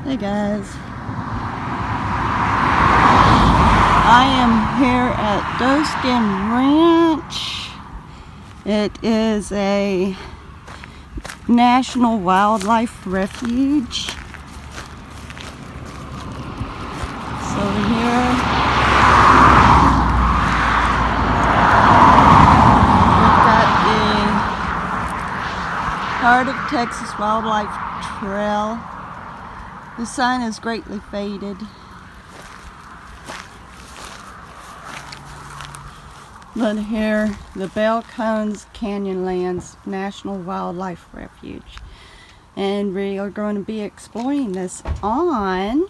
Hey guys, I am here at Doeskin Ranch. It is a national wildlife refuge. So here we've got the Heart of Texas Wildlife Trail. The sign is greatly faded. But here, the Balcones Canyonlands National Wildlife Refuge. And we are going to be exploring this on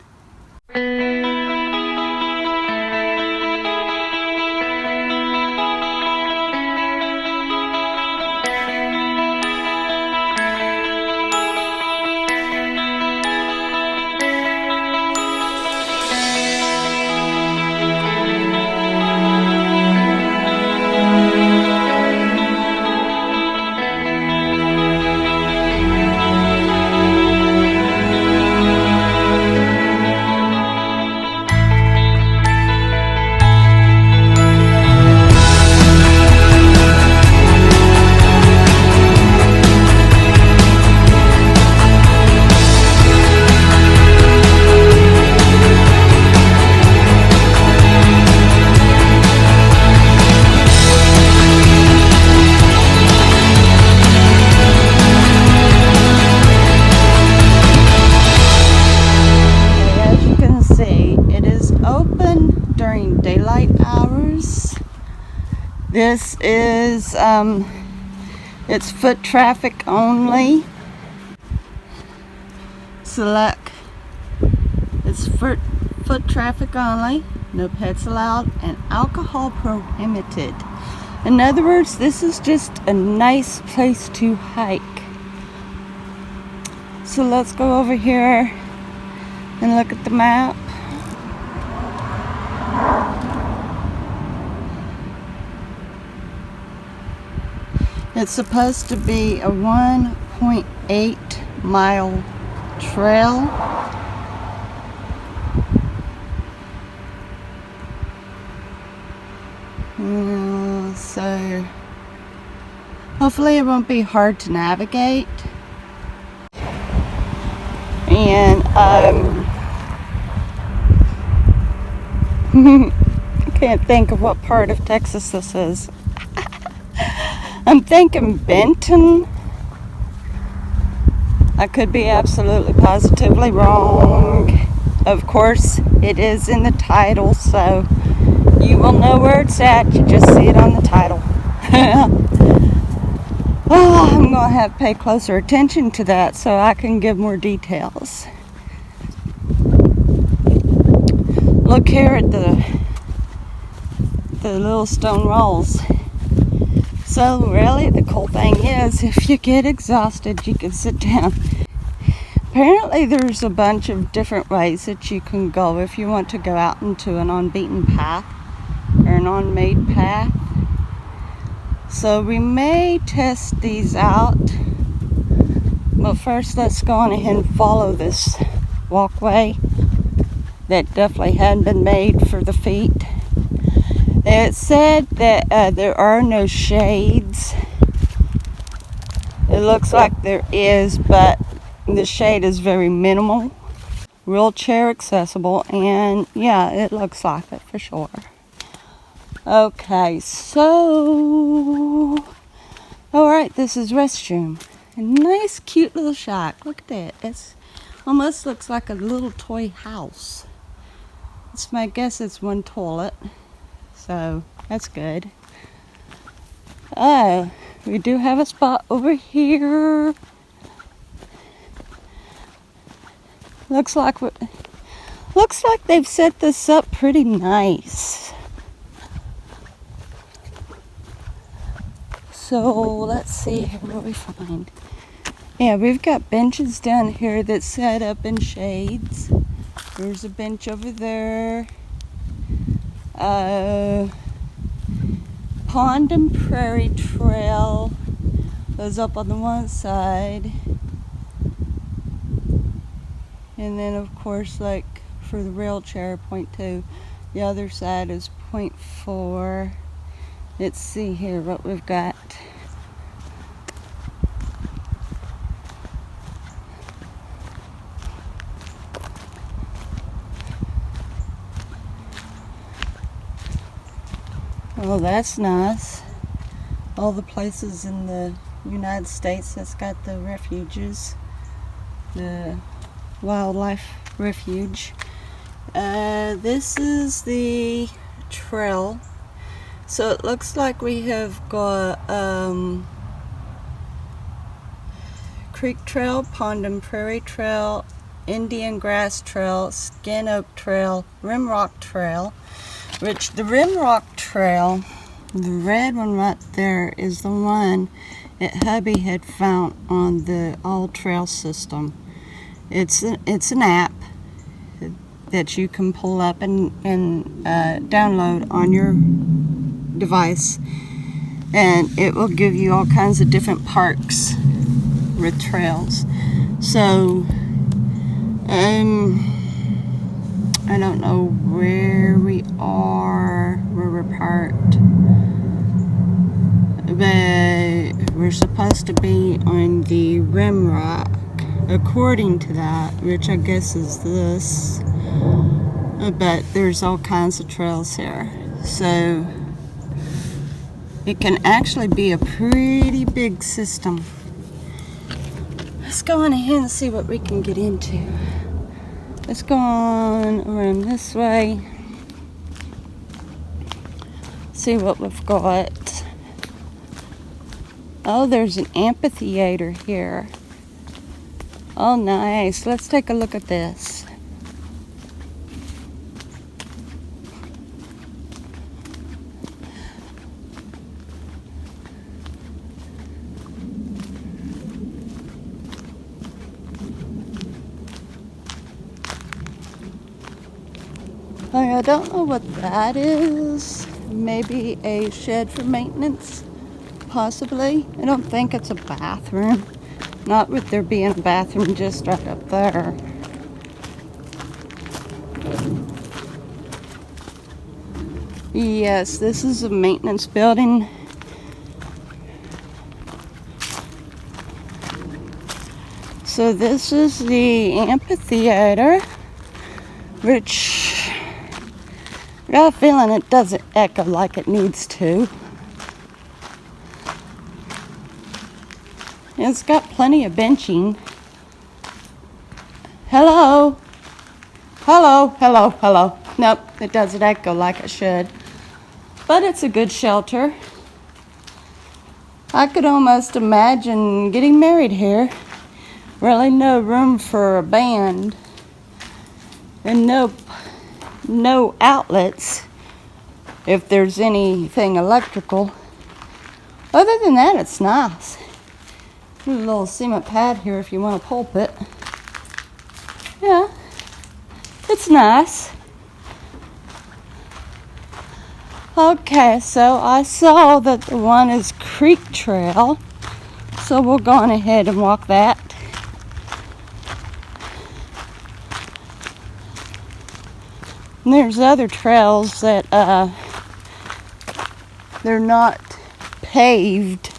daylight hours. This is it's foot traffic only. Select it's foot traffic only, no pets allowed, and alcohol prohibited. In other words, this is just a nice place to hike. So let's go over here and look at the map. It's supposed to be a 1.8 mile trail. So hopefully it won't be hard to navigate. And I can't think of what part of Texas this is. I'm thinking Benton. I could be absolutely positively wrong. Of course, it is in the title, so you will know where it's at. You just see it on the title. Oh, I'm going to have to pay closer attention to that so I can give more details. Look here at the little stone walls. So really, the cool thing is, if you get exhausted, you can sit down. Apparently, there's a bunch of different ways that you can go if you want to go out into an unbeaten path or an unmade path. So we may test these out. But first, let's go on ahead and follow this walkway that definitely hadn't been made for the feet. It said that there are no shades. It looks like there is, but the shade is very minimal. Wheelchair accessible, and yeah, it looks like it for sure. Okay, so alright, this is restroom. A nice cute little shack. Look at that. It almost looks like a little toy house. It's my guess it's one toilet. So that's good. We do have a spot over here. Looks like they've set this up pretty nice. So let's see what we find. Yeah, we've got benches down here that's set up in shades. There's a bench over there. Pond and Prairie Trail goes up on the one side. And then of course, like for the wheelchair, 0.2. The other side is 0.4. Let's see here what we've got. Well, that's nice. All the places in the United States that's got the refuges, the wildlife refuge. This is the trail. So it looks like we have got Creek Trail, Pond and Prairie Trail, Indian Grass Trail, Skin Oak Trail, Rimrock Trail, which the Rimrock Trail, the red one right there, is the one that hubby had found on the All Trail system. It's an app that you can pull up and download on your device, and it will give you all kinds of different parks with trails. So I don't know where we are, where we're parked, but we're supposed to be on the Rimrock, according to that, which I guess is this. But there's all kinds of trails here, so it can actually be a pretty big system. Let's go on ahead and see what we can get into. Let's go on around this way, see what we've got. Oh, there's an amphitheater here. Oh, nice. Let's take a look at this. I don't know what that is. Maybe a shed for maintenance, possibly. I don't think it's a bathroom. Not with there being a bathroom just right up there. Yes, this is a maintenance building. So this is the amphitheater, which I got a feeling it doesn't echo like it needs to. It's got plenty of benching. Hello? Hello, hello, hello. Nope, it doesn't echo like it should. But it's a good shelter. I could almost imagine getting married here. Really no room for a band. And no outlets if there's anything electrical. Other than that, it's nice. There's a little cement pad here if you want a pulpit. Yeah, it's nice. Okay, so I saw that the one is Creek Trail, so we'll go on ahead and walk that. And there's other trails that they're not paved.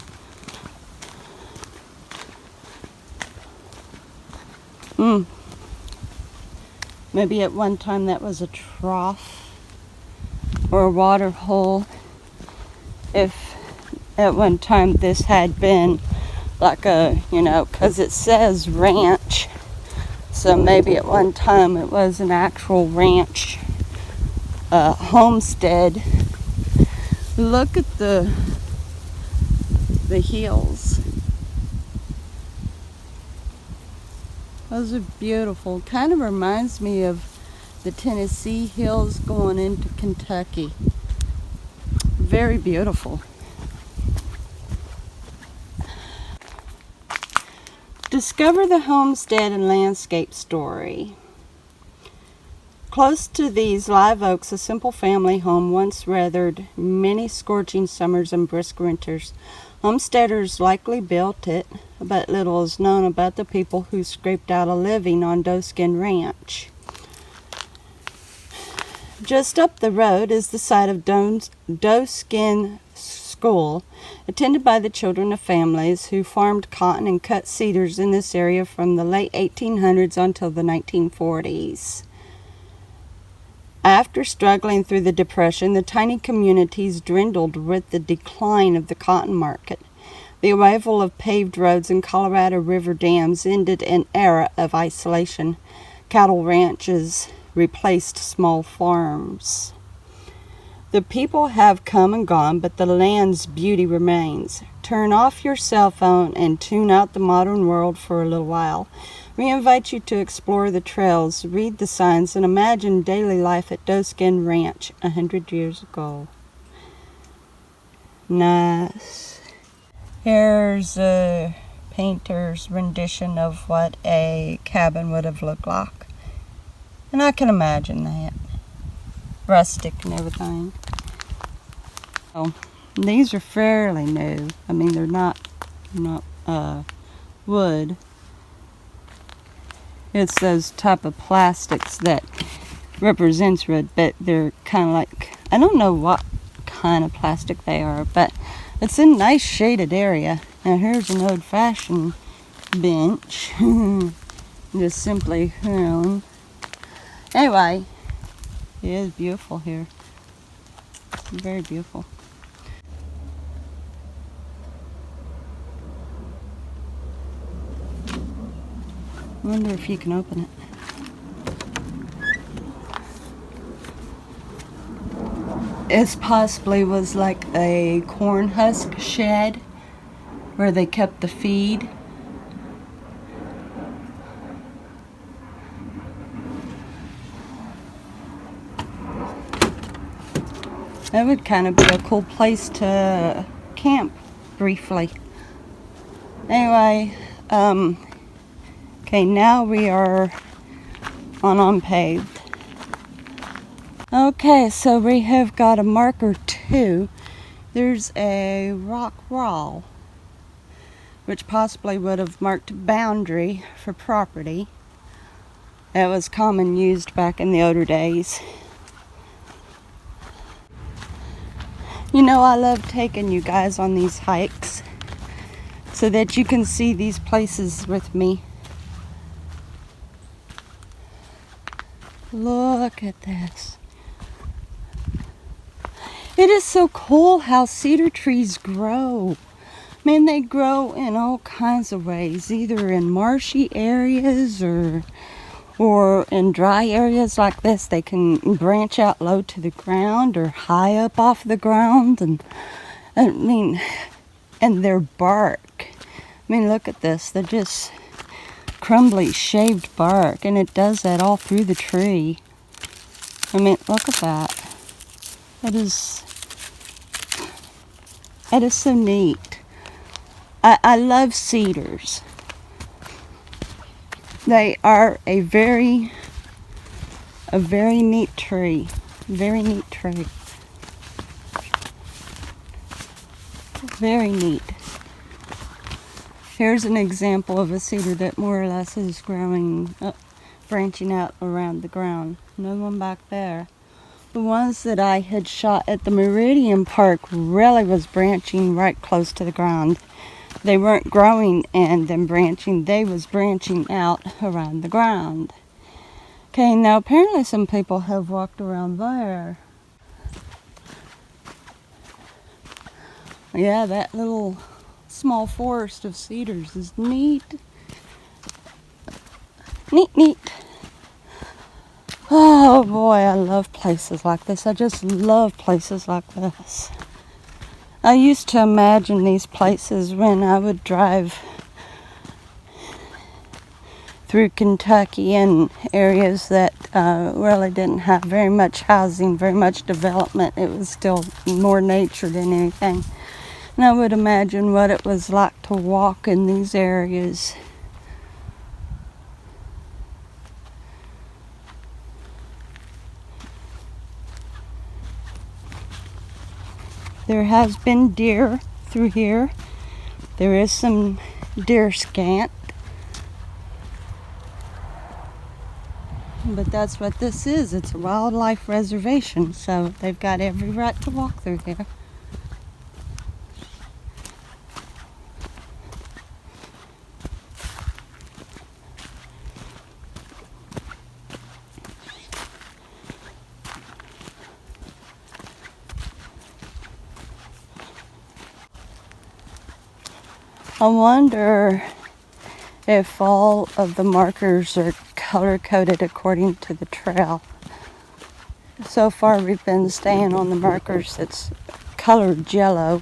Maybe at one time that was a trough or a water hole. If at one time this had been like a, because it says ranch. So maybe at one time it was an actual ranch. Homestead. Look at the hills. Those are beautiful. Kind of reminds me of the Tennessee hills going into Kentucky. Very beautiful. Discover the homestead and landscape story. Close to these live oaks, a simple family home once weathered many scorching summers and brisk winters. Homesteaders likely built it but little is known about the people who scraped out a living on Doeskin Ranch. Just up the road is the site of Doeskin School, attended by the children of families who farmed cotton and cut cedars in this area from the late 1800s until the 1940s. After struggling through the Depression, the tiny communities dwindled with the decline of the cotton market. The arrival of paved roads and Colorado River dams ended an era of isolation. Cattle ranches replaced small farms. The people have come and gone, but the land's beauty remains. Turn off your cell phone and tune out the modern world for a little while. We invite you to explore the trails, read the signs, and imagine daily life at Doeskin Ranch 100 years ago. Nice. Here's a painter's rendition of what a cabin would have looked like. And I can imagine that. Rustic and everything. Oh, these are fairly new. I mean, they're not wood. It's those type of plastics that represents wood, but they're kind of like, I don't know what kind of plastic they are, but it's a nice shaded area. Now here's an old-fashioned bench. Just simply hewn. Anyway, it is beautiful here. Very beautiful. I wonder if you can open it. It possibly was like a corn husk shed where they kept the feed. That would kind of be a cool place to camp briefly. Anyway, okay, now we are on unpaved. Okay, so we have got a marker 2. There's a rock wall, which possibly would have marked a boundary for property. That was common used back in the older days. You know, I love taking you guys on these hikes so that you can see these places with me. Look at this. It is so cool how cedar trees grow. Man, they grow in all kinds of ways, either in marshy areas or in dry areas like this. They can branch out low to the ground or high up off the ground. And their bark. I mean, look at this. They're just crumbly, shaved bark, and it does that all through the tree. I mean, look at that. That is so neat. I love cedars. They are a very neat tree. Very neat tree. Very neat. Here's an example of a cedar that more or less is growing up, branching out around the ground. Another one back there. The ones that I had shot at the Meridian Park really was branching right close to the ground. They weren't growing and then branching. They was branching out around the ground. Okay, now apparently some people have walked around there. Yeah, that little small forest of cedars is neat. Neat. Oh boy, I love places like this. I just love places like this. I used to imagine these places when I would drive through Kentucky and areas that really didn't have very much housing, very much development. It was still more nature than anything. And I would imagine what it was like to walk in these areas. There has been deer through here. There is some deer scant. But that's what this is. It's a wildlife reservation, so they've got every right to walk through here. I wonder if all of the markers are color-coded according to the trail. So far we've been staying on the markers that's colored yellow.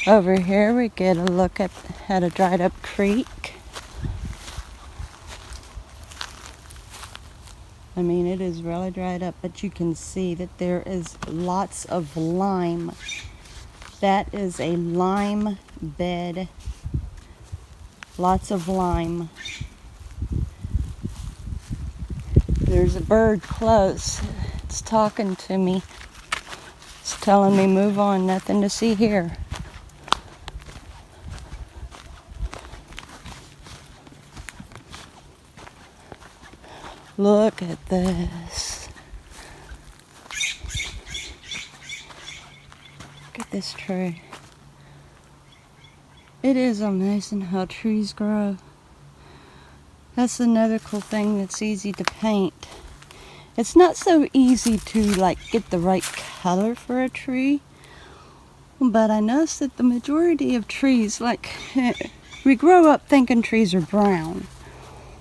Over here we get a look at a dried up creek. I mean, it is really dried up, but you can see that there is lots of lime. That is a lime bed. Lots of lime. There's a bird close. It's talking to me. It's telling me move on, nothing to see here. Look at this. Look at this tree. It is amazing how trees grow. That's another cool thing that's easy to paint. It's not so easy to get the right color for a tree, but I noticed that the majority of trees, we grow up thinking trees are brown.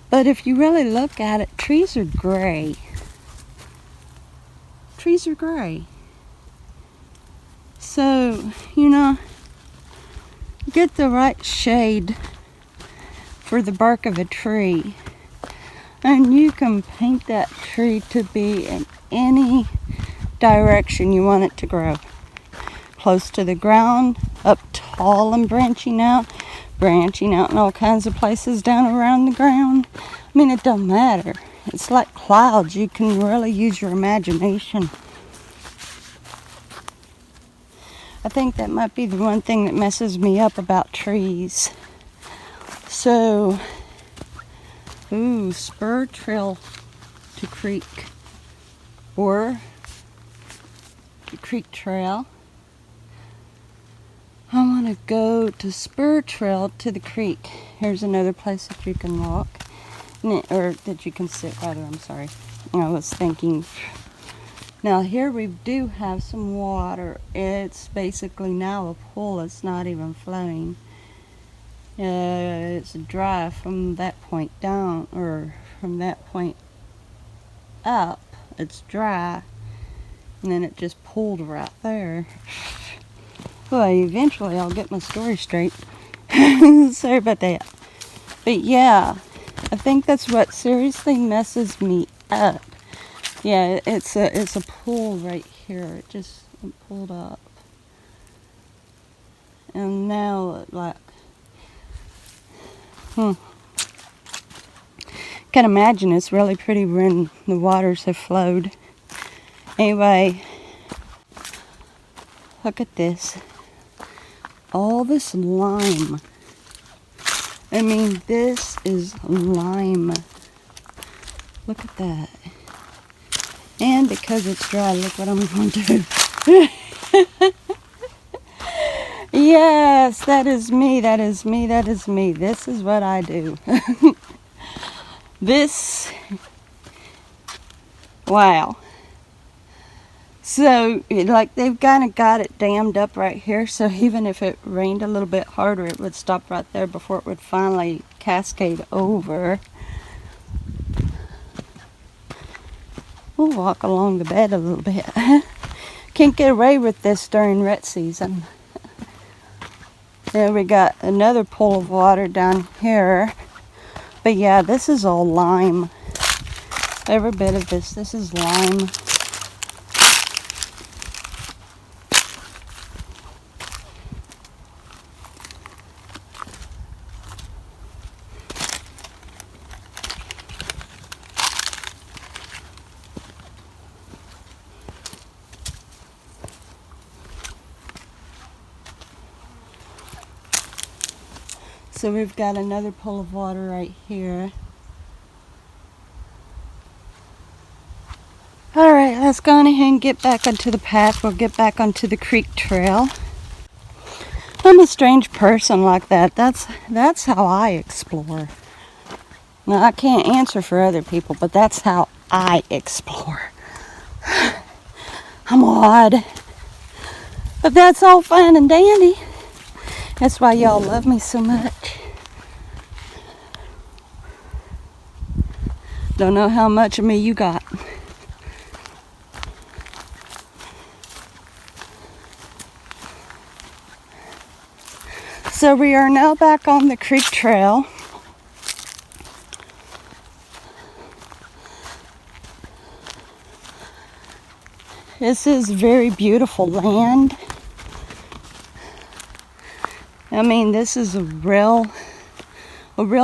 But if you really look at it, trees are gray. Trees are gray. So, get the right shade for the bark of a tree. And you can paint that tree to be in any direction you want it to grow. Close to the ground, up tall and branching out in all kinds of places down around the ground. I mean, it don't matter. It's like clouds. You can really use your imagination. I think that might be the one thing that messes me up about trees. So, spur trail to creek, or the creek trail. I want to go to spur trail to the creek. Here's another place that you can walk, or that you can sit rather, I'm sorry. I was thinking. Now here we do have some water. It's basically now a pool. It's not even flowing. It's dry from that point down, or from that point up. It's dry, and then it just pooled right there. Well, eventually I'll get my story straight. Sorry about that. But yeah, I think that's what seriously messes me up. Yeah, it's a pool right here. It just pulled up. And now can imagine it's really pretty when the waters have flowed. Anyway, look at this. All this lime. I mean, this is lime. Look at that. And because it's dry, look what I'm going to do. Yes, that is me, that is me, that is me. This is what I do. Wow. So, they've kind of got it dammed up right here, so even if it rained a little bit harder, it would stop right there before it would finally cascade over. We'll walk along the bed a little bit. Can't get away with this during rut season. There we got another pool of water down here. But yeah, this is all lime. Every bit of this is lime. So we've got another pool of water right here. Alright, let's go on ahead and get back onto the path. We'll get back onto the creek trail. I'm a strange person like that. That's how I explore. Now, I can't answer for other people, but that's how I explore. I'm odd. But that's all fine and dandy. That's why y'all love me so much. Don't know how much of me you got. So we are now back on the creek trail. This is very beautiful land. I mean, this is a real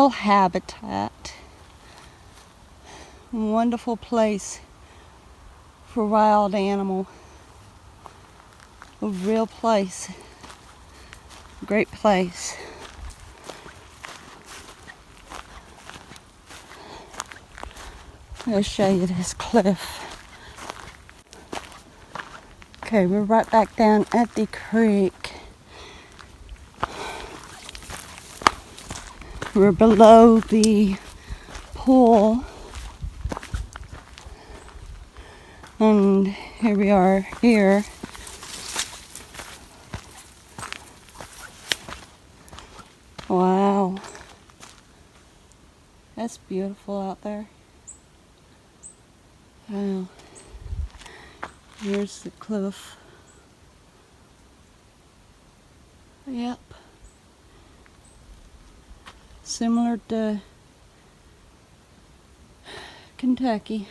habitat. Wonderful place for wild animal. A real place. Great place. I'll show you this cliff. Okay, we're right back down at the creek. We're below the pool. And here we are here. Wow. That's beautiful out there. Wow. Here's the cliff. Yep. Similar to Kentucky.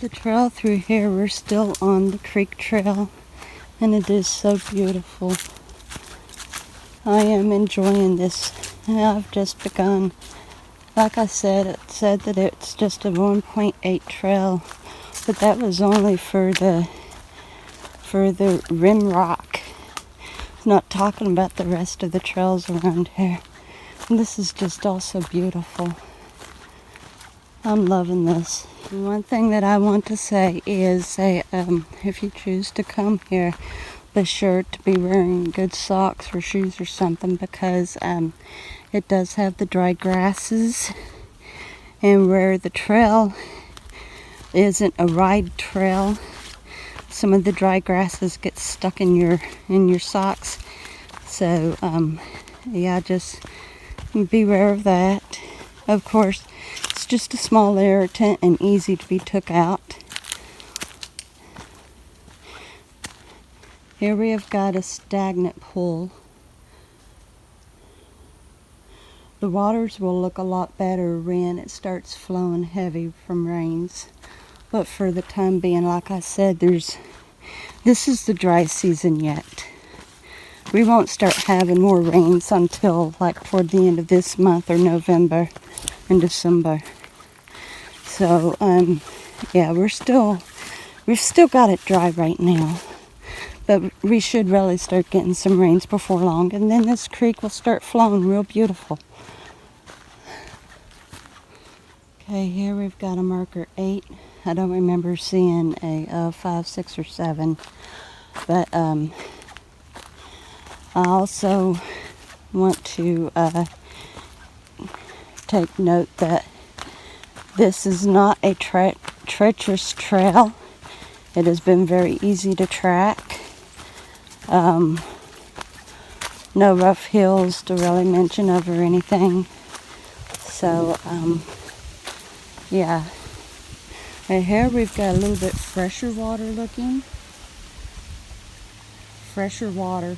The trail through here, we're still on the creek trail, and it is so beautiful. I am enjoying this. I've just begun. Like I said, it said that it's just a 1.8 trail, but that was only for the rim rock. It's not talking about the rest of the trails around here. And this is just also beautiful. I'm loving this. One thing that I want to say is, if you choose to come here, be sure to be wearing good socks or shoes or something, because it does have the dry grasses, and where the trail isn't a ride trail, some of the dry grasses get stuck in your socks. So yeah, just beware of that. Of course, it's just a small irritant and easy to be took out. Here we have got a stagnant pool. The waters will look a lot better when it starts flowing heavy from rains. But for the time being, like I said, this is the dry season yet. We won't start having more rains until like toward the end of this month, or November and December. So yeah, we've still got it dry right now, but we should really start getting some rains before long, and then this creek will start flowing real beautiful. Okay, here we've got a marker 8. I don't remember seeing a 5, 6, or 7, but I also want to take note that this is not a treacherous trail. It has been very easy to track. No rough hills to really mention of or anything. So, yeah. And here we've got a little bit fresher water looking. fresher water,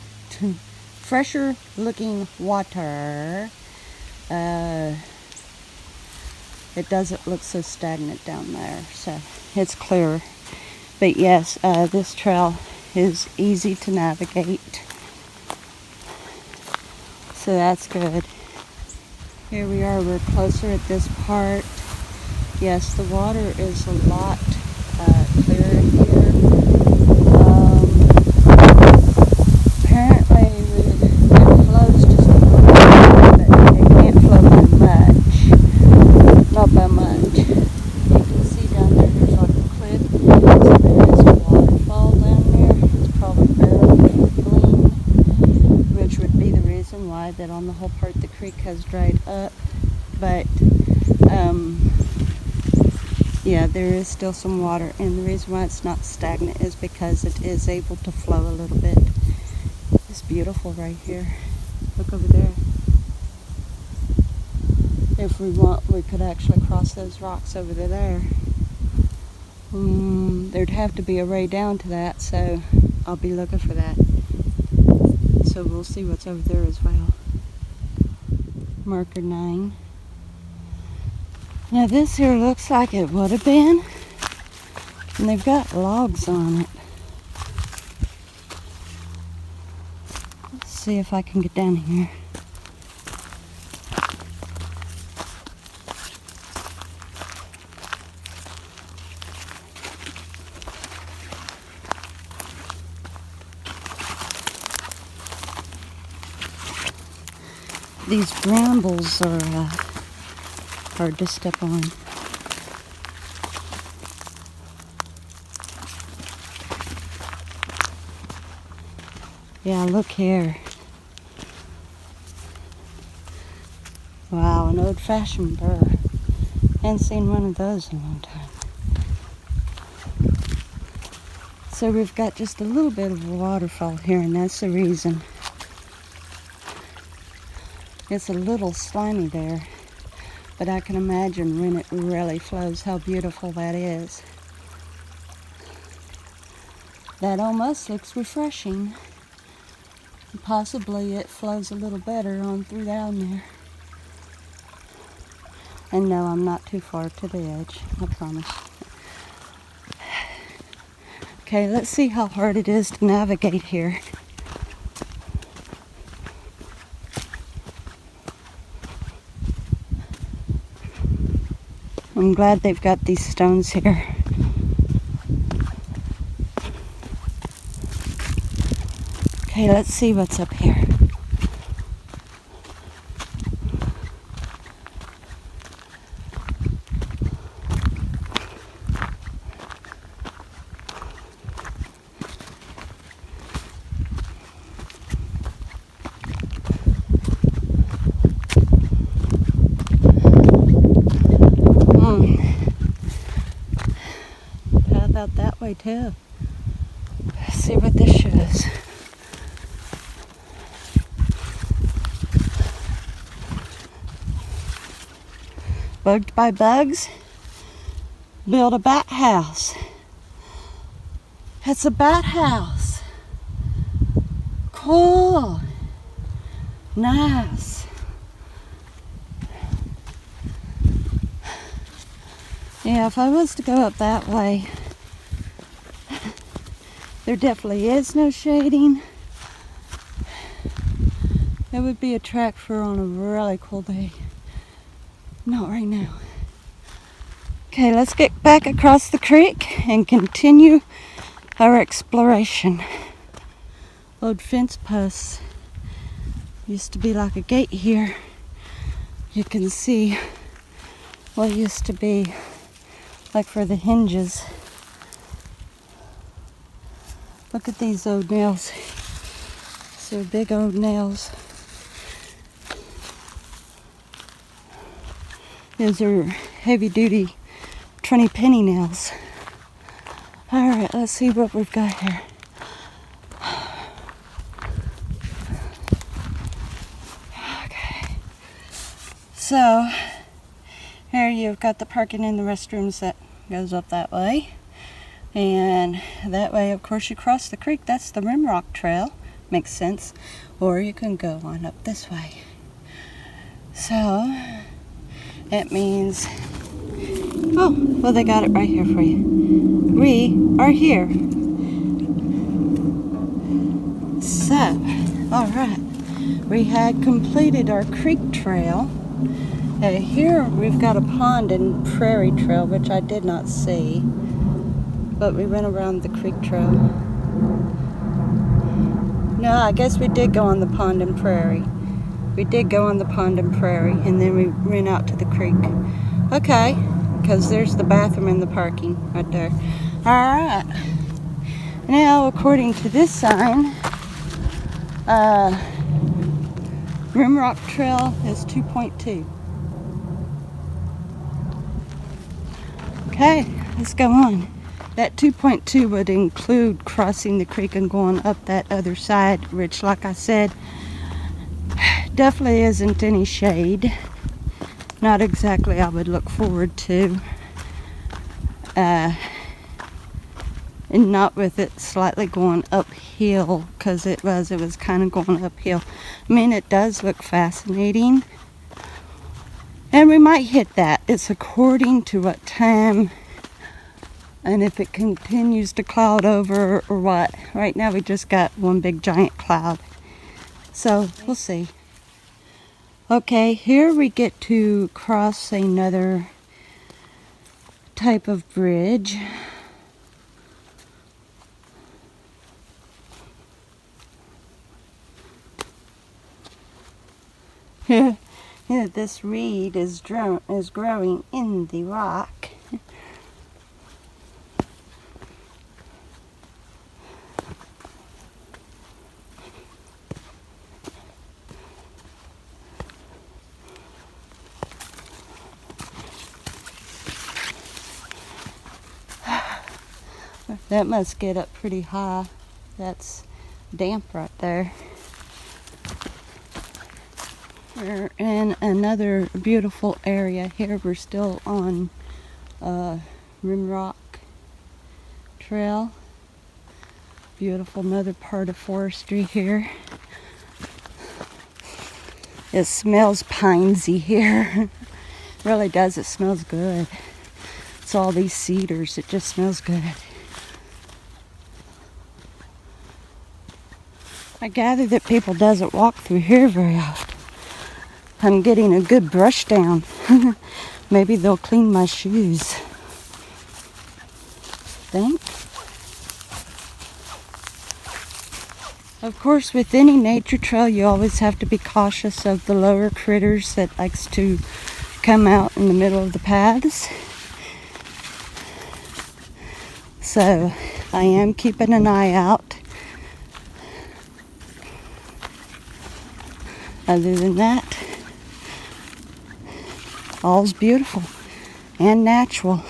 fresher looking water. It doesn't look so stagnant down there, so it's clearer. But yes, this trail is easy to navigate, so that's good. Here we are, we're closer at this part. Yes, the water is a lot clearer here. Apparently it flows just a little bit, but it can't flow by much. Not by much. You can see down there, there's like a cliff, so there is a waterfall down there. It's probably barely trickling, which would be the reason why that on the whole part the creek has dried up. But yeah, there is still some water, and the reason why it's not stagnant is because it is able to flow a little bit. It's beautiful right here. Look over there. If we want, we could actually cross those rocks over there. There'd have to be a way down to that, so I'll be looking for that. So we'll see what's over there as well. Marker 9. Now this here looks like it would have been, and they've got logs on it. Let's see if I can get down here. These brambles are hard to step on. Yeah, look here. Wow, an old-fashioned burr. Haven't seen one of those in a long time. So we've got just a little bit of a waterfall here, and that's the reason. It's a little slimy there, but I can imagine when it really flows how beautiful that is. That almost looks refreshing. Possibly it flows a little better on through down there. And no, I'm not too far to the edge, I promise. Okay, let's see how hard it is to navigate here. I'm glad they've got these stones here. Okay, let's see what's up here. Path out that way too. Let's see what this shows. Bugged by bugs, build a bat house. It's a bat house. Cool. Nice. Yeah, if I was to go up that way, there definitely is no shading. It would be a track for on a really cool day. Not right now. Okay, let's get back across the creek and continue our exploration. Old fence posts. Used to be like a gate here. You can see what used to be like for the hinges. Look at these old nails. So big old nails. Those are heavy duty 20 penny nails. Alright, let's see what we've got here. Okay. So, here you've got the parking and the restrooms that goes up that way. And that way, of course, you cross the creek. That's the Rimrock Trail. Makes sense. Or you can go on up this way. So, it means... Oh, well, they got it right here for you. We are here. So, alright. We had completed our creek trail. Here we've got a pond and prairie trail, which I did not see. But we went around the creek trail. No, I guess we did go on the pond and prairie. We did go on the pond and prairie, and then we ran out to the creek. Okay, because there's the bathroom and the parking right there. Alright. Now, according to this sign, Rimrock Trail is 2.2. Okay, let's go on. That 2.2 would include crossing the creek and going up that other side, which, like I said, definitely isn't any shade. Not exactly I would look forward to. And not with it slightly going uphill, because it was kind of going uphill. I mean, it does look fascinating. And we might hit that. It's according to what time and if it continues to cloud over or what. Right now we just got one big giant cloud. So we'll see. Okay, here we get to cross another type of bridge. Yeah, this reed is growing in the rock. That must get up pretty high. That's damp right there. We're in another beautiful area here. We're still on Rimrock Trail. Beautiful, another part of forestry here. It smells pinesy here. It really does. It smells good. It's all these cedars. It just smells good. I gather that people doesn't walk through here very often. I'm getting a good brush down. Maybe they'll clean my shoes. Think. Of course, with any nature trail, you always have to be cautious of the lower critters that likes to come out in the middle of the paths. So, I am keeping an eye out. Other than that, all's beautiful and natural.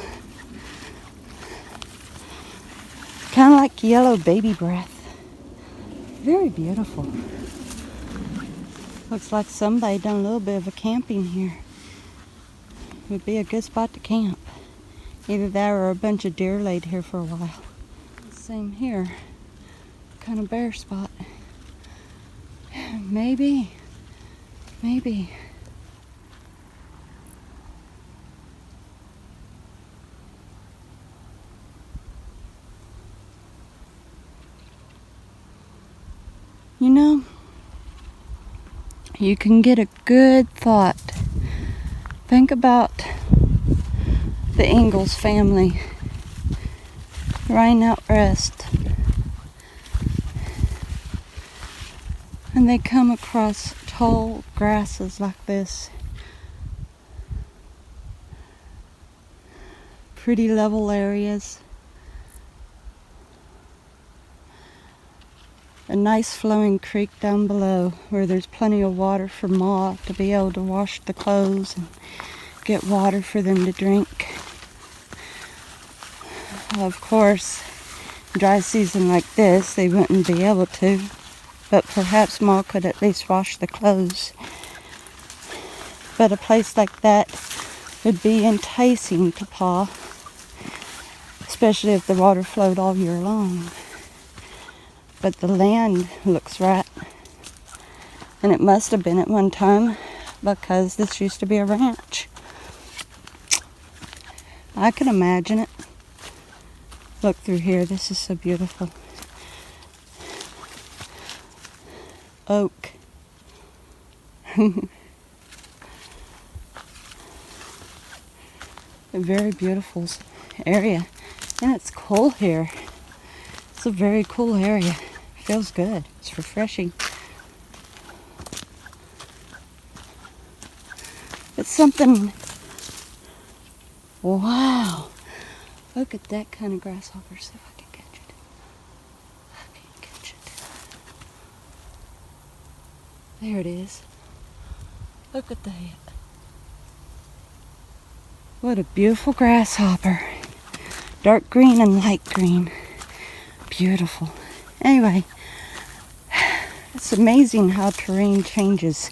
Kind of like yellow baby breath. Very beautiful. Looks like somebody done a little bit of a camping here. Would be a good spot to camp. Either that or a bunch of deer laid here for a while. Same here. Kind of bare spot. Maybe. You know, you can get a good thought. Think about the Ingalls family riding out rest. And they come across tall grasses like this. Pretty level areas. A nice flowing creek down below where there's plenty of water for Ma to be able to wash the clothes and get water for them to drink. Of course, dry season like this, they wouldn't be able to, but perhaps Ma could at least wash the clothes. But a place like that would be enticing to Pa. especially if the water flowed all year long. But the land looks right, and it must have been at one time because this used to be a ranch. I can imagine it. Look through here, this is so beautiful. Oak. A very beautiful area, and it's cool here. It's a very cool area. Feels good. It's refreshing. It's something. Wow! Look at that kind of grasshopper. See if I can catch it. I can't catch it. There it is. Look at that. What a beautiful grasshopper. Dark green and light green. Beautiful. Anyway, it's amazing how terrain changes.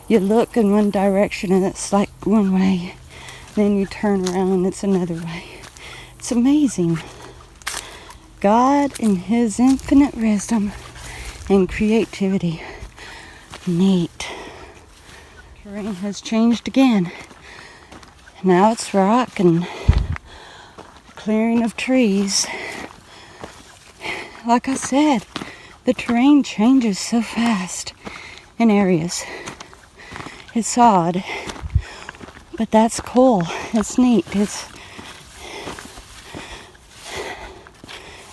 You look in one direction and it's like one way. Then you turn around and it's another way. It's amazing. God in His infinite wisdom and creativity. Neat. Terrain has changed again. Now it's rock and clearing of trees. Like I said, the terrain changes so fast in areas. It's odd, but that's cool. It's neat.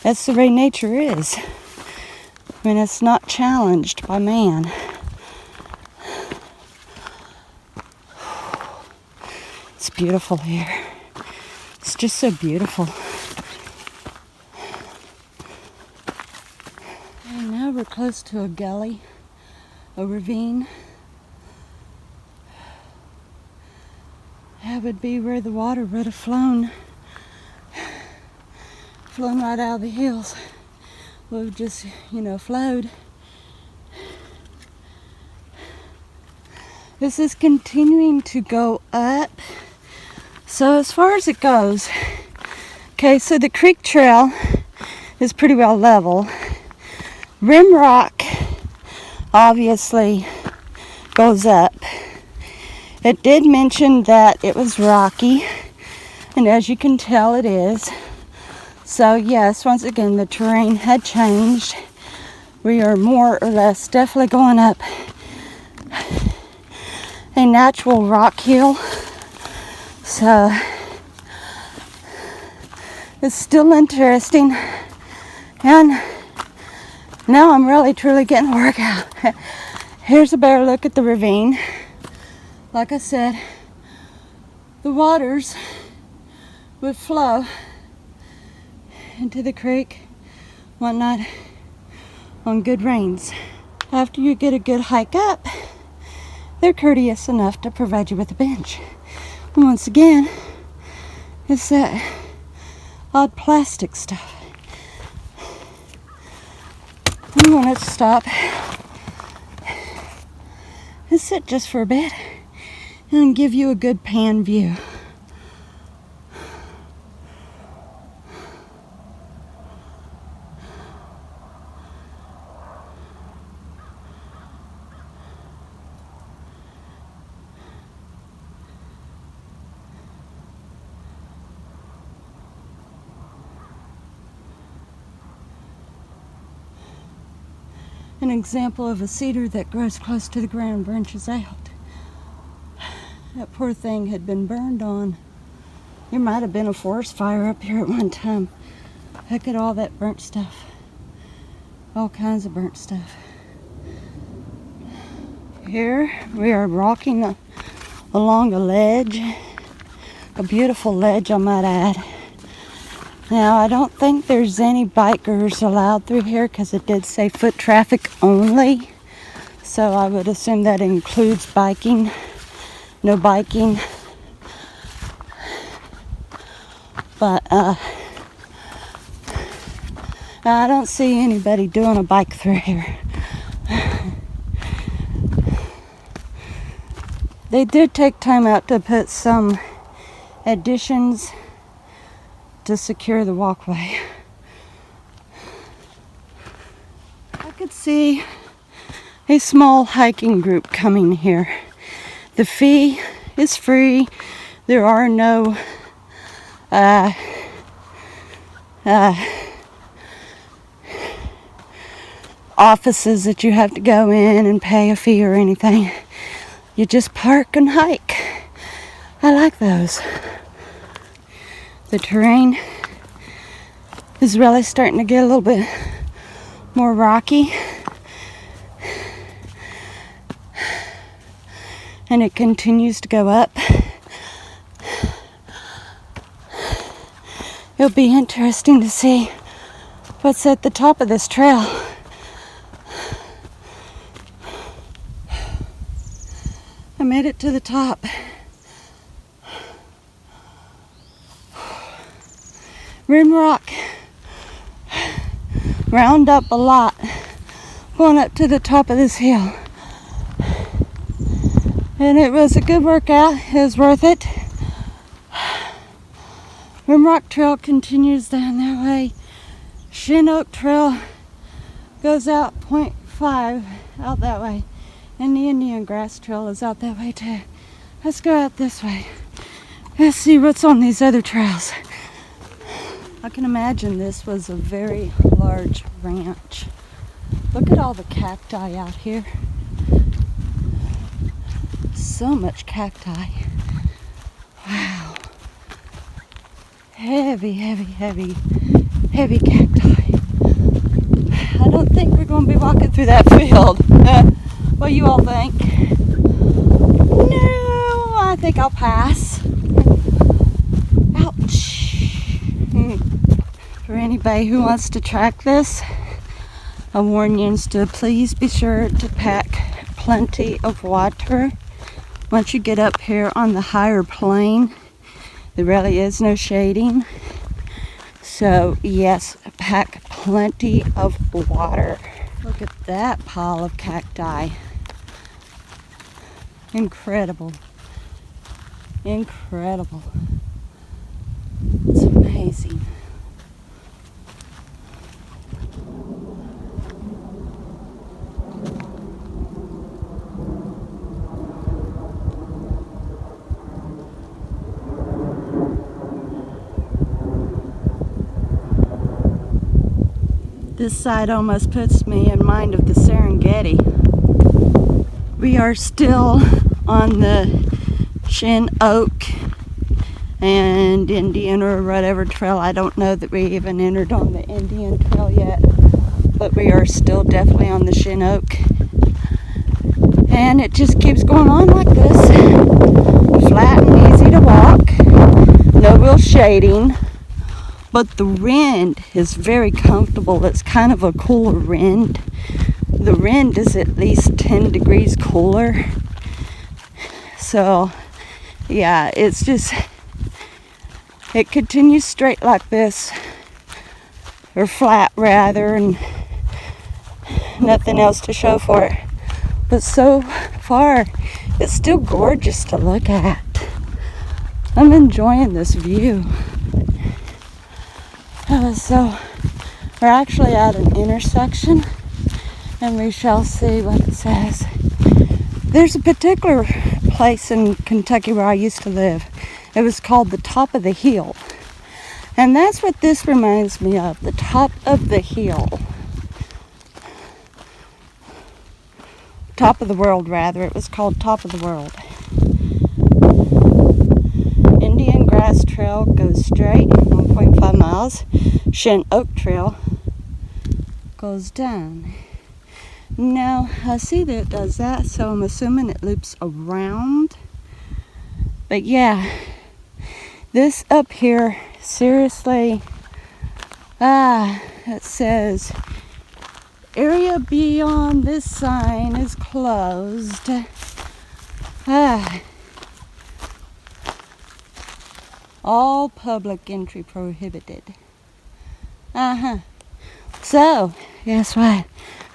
That's the way nature is. I mean, it's not challenged by man. It's beautiful here. It's just so beautiful. And now we're close to a gully, a ravine. That would be where the water would have flown right out of the hills. Would have just, flowed. This is continuing to go up. So as far as it goes, okay, so the creek trail is pretty well level. Rim rock obviously goes up. It did mention that it was rocky, and as you can tell, it is. So yes, once again, the terrain had changed. We are more or less definitely going up a natural rock hill. So it's still interesting, and now I'm really truly getting a workout. Here's a better look at the ravine. Like I said, the waters would flow into the creek one night on good rains. After you get a good hike up, they're courteous enough to provide you with a bench. And once again, it's that odd plastic stuff. I'm going to stop and sit just for a bit and give you a good pan view. An example of a cedar that grows close to the ground, branches out. That poor thing had been burned on. There might have been a forest fire up here at one time. Look at all that burnt stuff. All kinds of burnt stuff. Here we are walking along a ledge. A beautiful ledge, I might add. Now, I don't think there's any bikers allowed through here because it did say foot traffic only. So I would assume that includes biking. No biking. But I don't see anybody doing a bike through here. They did take time out to put some additions to secure the walkway. I could see a small hiking group coming here. The fee is free. There are no offices that you have to go in and pay a fee or anything. You just park and hike. I like those. The terrain is really starting to get a little bit more rocky. And it continues to go up. It'll be interesting to see what's at the top of this trail. I made it to the top. Rim rock. Round up a lot. Going up to the top of this hill. And it was a good workout. It was worth it. Rim Rock Trail continues down that way. Shin Oak Trail goes out 0.5 out that way. And the Indian Grass Trail is out that way too. Let's go out this way. Let's see what's on these other trails. I can imagine this was a very large ranch. Look at all the cacti out here. So much cacti. Wow. Heavy, heavy, heavy, heavy cacti. I don't think we're going to be walking through that field. What do you all think? No, I think I'll pass. Ouch. For anybody who wants to track this, I warn you to please be sure to pack plenty of water. Once you get up here on the higher plane, there really is no shading. So yes, pack plenty of water. Look at that pile of cacti. Incredible. Incredible. It's amazing. This side almost puts me in mind of the Serengeti. We are still on the Shin Oak and Indian or whatever trail. I don't know that we even entered on the Indian trail yet, but we are still definitely on the Shin Oak. And it just keeps going on like this. Flat and easy to walk. No real shading. But the wind is very comfortable. It's kind of a cooler wind. The wind is at least 10 degrees cooler. So, yeah, it's just, it continues straight like this. Or flat, rather, and nothing else to show for it. But so far, it's still gorgeous to look at. I'm enjoying this view. So we're actually at an intersection, and we shall see what it says. There's a particular place in Kentucky where I used to live. It was called the Top of the Hill. And that's what this reminds me of, the top of the hill. Top of the world, rather. It was called Top of the World. Indian Grass Trail goes straight, 1.5 miles. Shin Oak Trail goes down. Now, I see that it does that, so I'm assuming it loops around. But yeah, this up here, seriously, it says, area beyond this sign is closed. All public entry prohibited. So, guess what?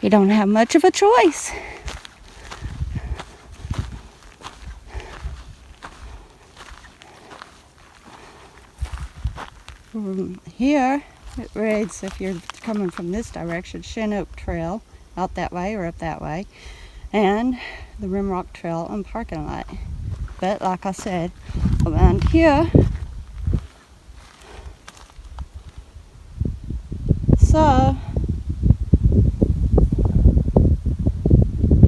We don't have much of a choice. From here, it reads, if you're coming from this direction, Shin Oak Trail, out that way or up that way, and the Rimrock Trail and parking lot. But like I said, around here, so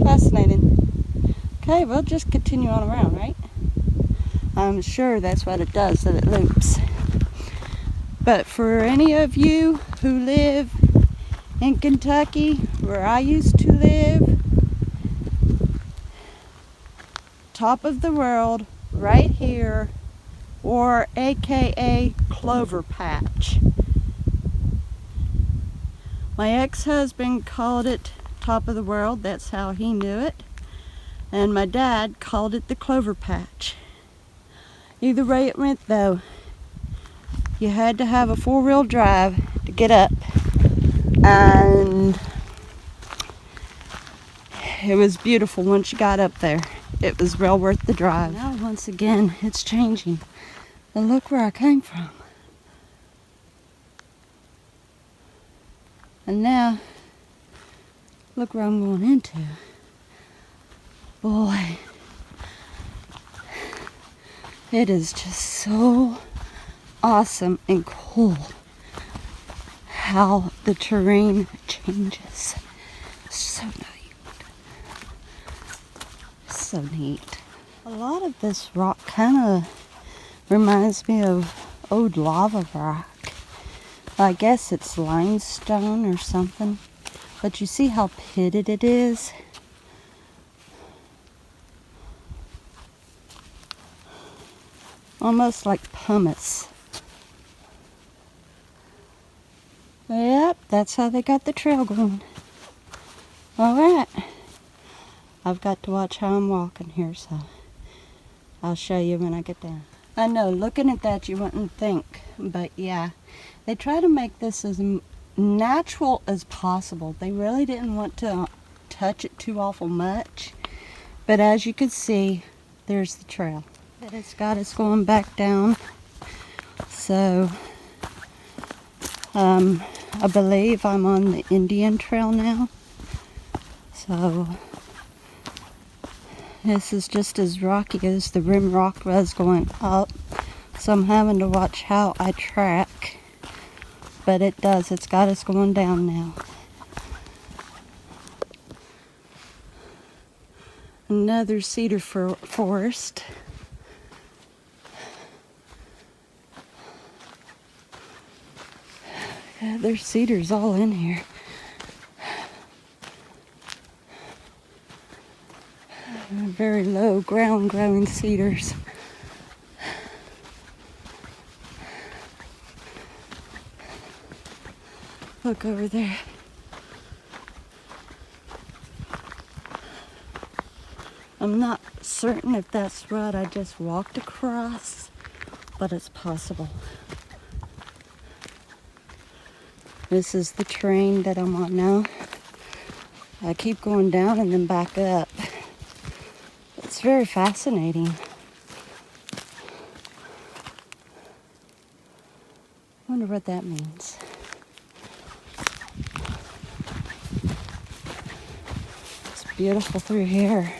fascinating. Okay, we'll just continue on around, right? I'm sure that's what it does, that it loops. But for any of you who live in Kentucky, where I used to live, top of the world, right here, or AKA Clover Patch. My ex-husband called it top of the world, that's how he knew it, and my dad called it the Clover Patch. Either way it went though, you had to have a four-wheel drive to get up, and it was beautiful once you got up there. It was well worth the drive. Now once again it's changing, and look where I came from. And now look where I'm going into. Boy, it is just so awesome and cool how the terrain changes. So neat. So neat. A lot of this rock kind of reminds me of old lava rock. I guess it's limestone or something. But you see how pitted it is? Almost like pumice. Yep, that's how they got the trail going. Alright. I've got to watch how I'm walking here, so I'll show you when I get down. I know, looking at that you wouldn't think, but yeah. They try to make this as natural as possible. They really didn't want to touch it too awful much. But as you can see, there's the trail. It's got us going back down. So, I believe I'm on the Indian Trail now. So, this is just as rocky as the rim rock was going up. So I'm having to watch how I track. But it does, it's got us going down now. Another cedar forest. Yeah, there's cedars all in here. Very low ground growing cedars. Look over there. I'm not certain if that's what I just walked across, but it's possible. This is the terrain that I'm on now. I keep going down and then back up. It's very fascinating. Wonder what that means. It's beautiful through here.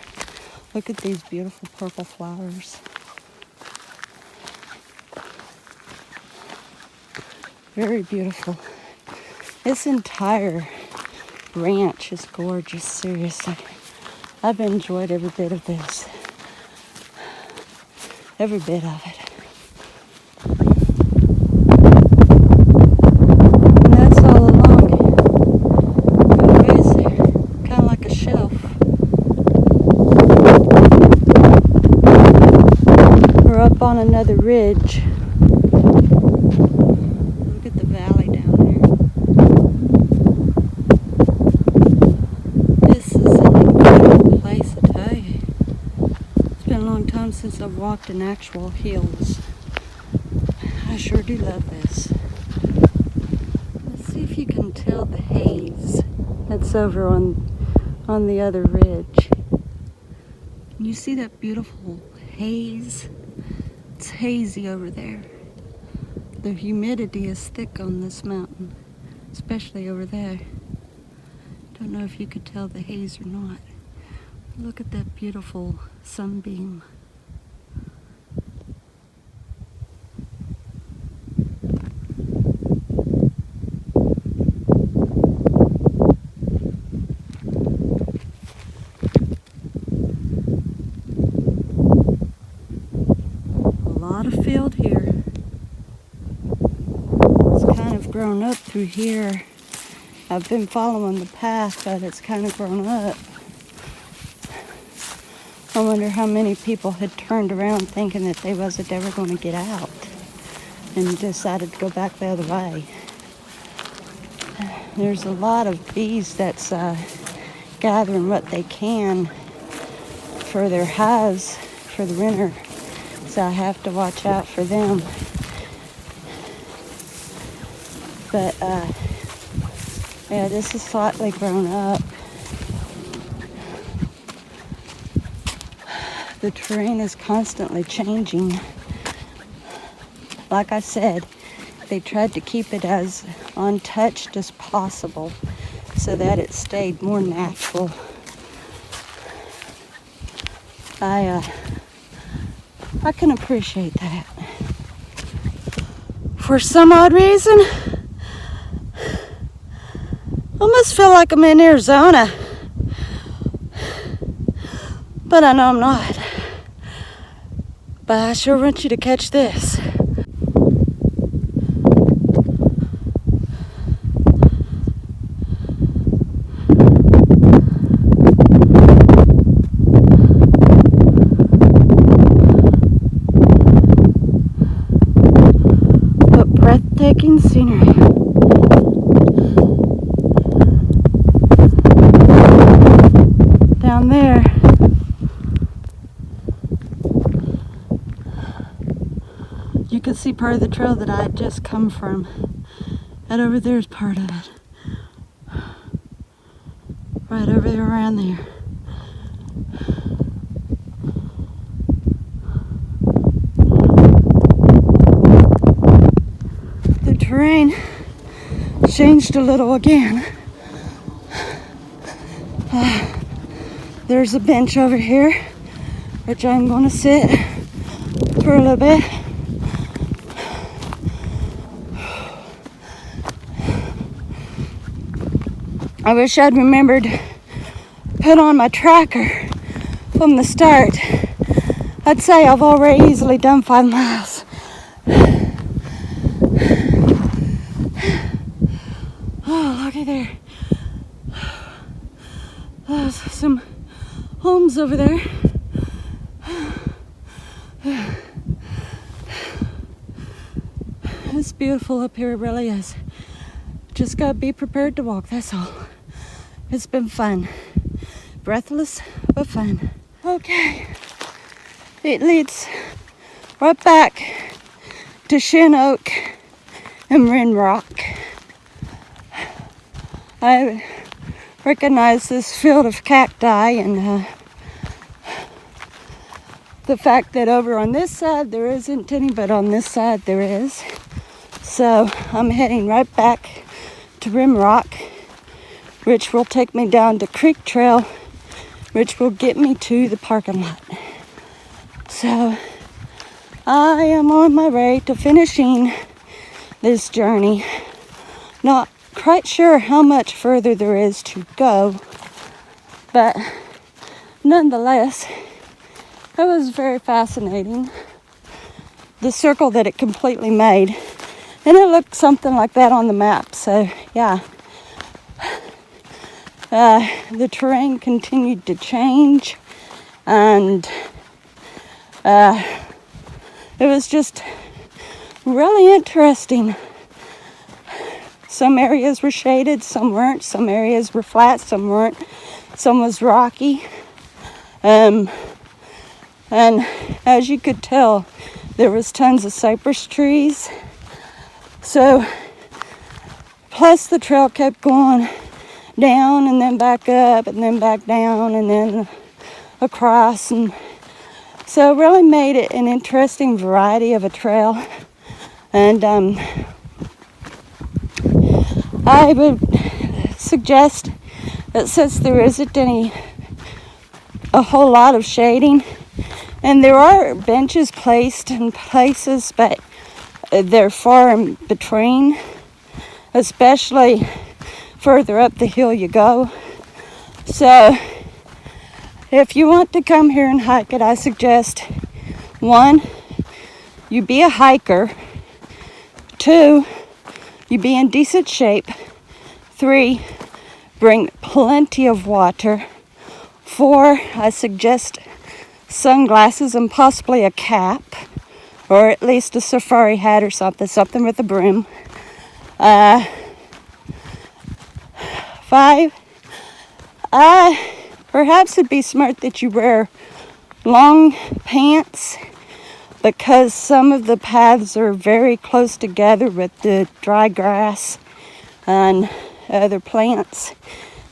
Look at these beautiful purple flowers. Very beautiful. This entire ranch is gorgeous, seriously. I've enjoyed every bit of this. Every bit of it. And that's all along. Good ways there. Kind of like a shelf. We're up on another ridge. Look at the valley down there. This is an incredible place, I tell you. It's been a long time since I've walked in actual hills. I sure do love this. Let's see if you can tell the haze that's over on the other ridge. Can you see that beautiful haze? It's hazy over there. The humidity is thick on this mountain, especially over there. Don't know if you could tell the haze or not. Look at that beautiful sunbeam. A lot of field here. It's kind of grown up through here. I've been following the path, but it's kind of grown up. I wonder how many people had turned around thinking that they wasn't ever going to get out and decided to go back the other way. There's a lot of bees that's gathering what they can for their hives for the winter, so I have to watch out for them. But yeah, this is slightly grown up. The terrain is constantly changing. Like I said, they tried to keep it as untouched as possible so that it stayed more natural. I can appreciate that. For some odd reason, I almost feel like I'm in Arizona, but I know I'm not. But I sure want you to catch this. What breathtaking scenery. Down there, you can see part of the trail that I had just come from. That over there is part of it. Right over there, around there. The terrain changed a little again. There's a bench over here, which I'm going to sit for a little bit. I wish I'd remembered to put on my tracker from the start. I'd say I've already easily done 5 miles. Oh, looky there. There's some homes over there. It's beautiful up here, it really is. Just gotta be prepared to walk, that's all. It's been fun. Breathless, but fun. Okay. It leads right back to Shin Oak and Ren Rock. I recognize this field of cacti and the fact that over on this side there isn't any, but on this side there is. So I'm heading right back to Rim Rock, which will take me down to Creek Trail, which will get me to the parking lot. So I am on my way to finishing this journey. Not quite sure how much further there is to go, but nonetheless, it was very fascinating. The circle that it completely made. And it looked something like that on the map, so yeah. The terrain continued to change, and it was just really interesting. Some areas were shaded, some weren't. Some areas were flat, some weren't. Some was rocky. And as you could tell, there was tons of cypress trees. So, plus the trail kept going down and then back up and then back down and then across, and so it really made it an interesting variety of a trail. And I would suggest that since there isn't a whole lot of shading, and there are benches placed in places, but they're far in between, especially further up the hill you go. So if you want to come here and hike it, I suggest 1, you be a hiker. 2, you be in decent shape. 3, bring plenty of water. 4, I suggest sunglasses and possibly a cap, or at least a safari hat or something with a brim. 5, perhaps it'd be smart that you wear long pants, because some of the paths are very close together with the dry grass and other plants.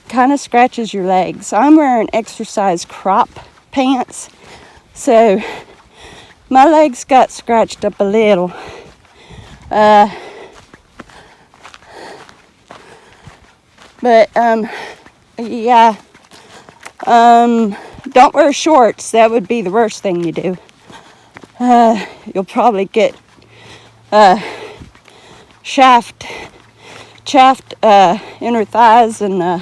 Kind of scratches your legs. I'm wearing exercise crop pants, so my legs got scratched up a little. But yeah, don't wear shorts. That would be the worst thing you do. You'll probably get chaffed inner thighs and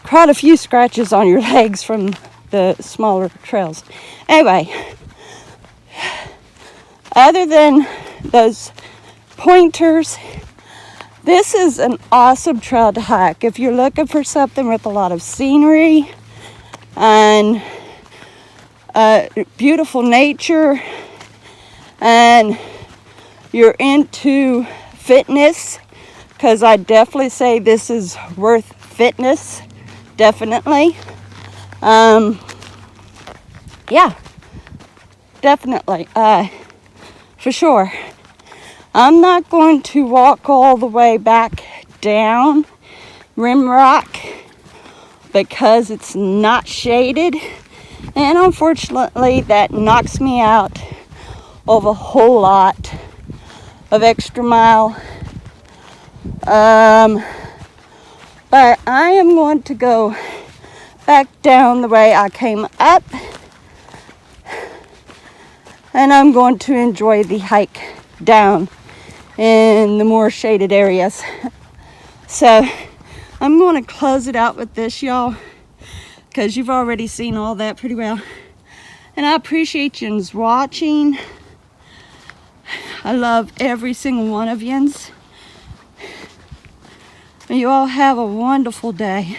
quite a few scratches on your legs from the smaller trails. Anyway, other than those pointers, this is an awesome trail to hike. If you're looking for something with a lot of scenery and beautiful nature, and you're into fitness, because I definitely say this is worth fitness, definitely. Yeah, definitely, for sure. I'm not going to walk all the way back down Rim Rock because it's not shaded, and unfortunately that knocks me out of a whole lot of extra mile. But I am going to go back down the way I came up, and I'm going to enjoy the hike down in the more shaded areas. So I'm going to close it out with this, y'all, because you've already seen all that pretty well. And I appreciate yous watching. I love every single one of yous. And you all have a wonderful day.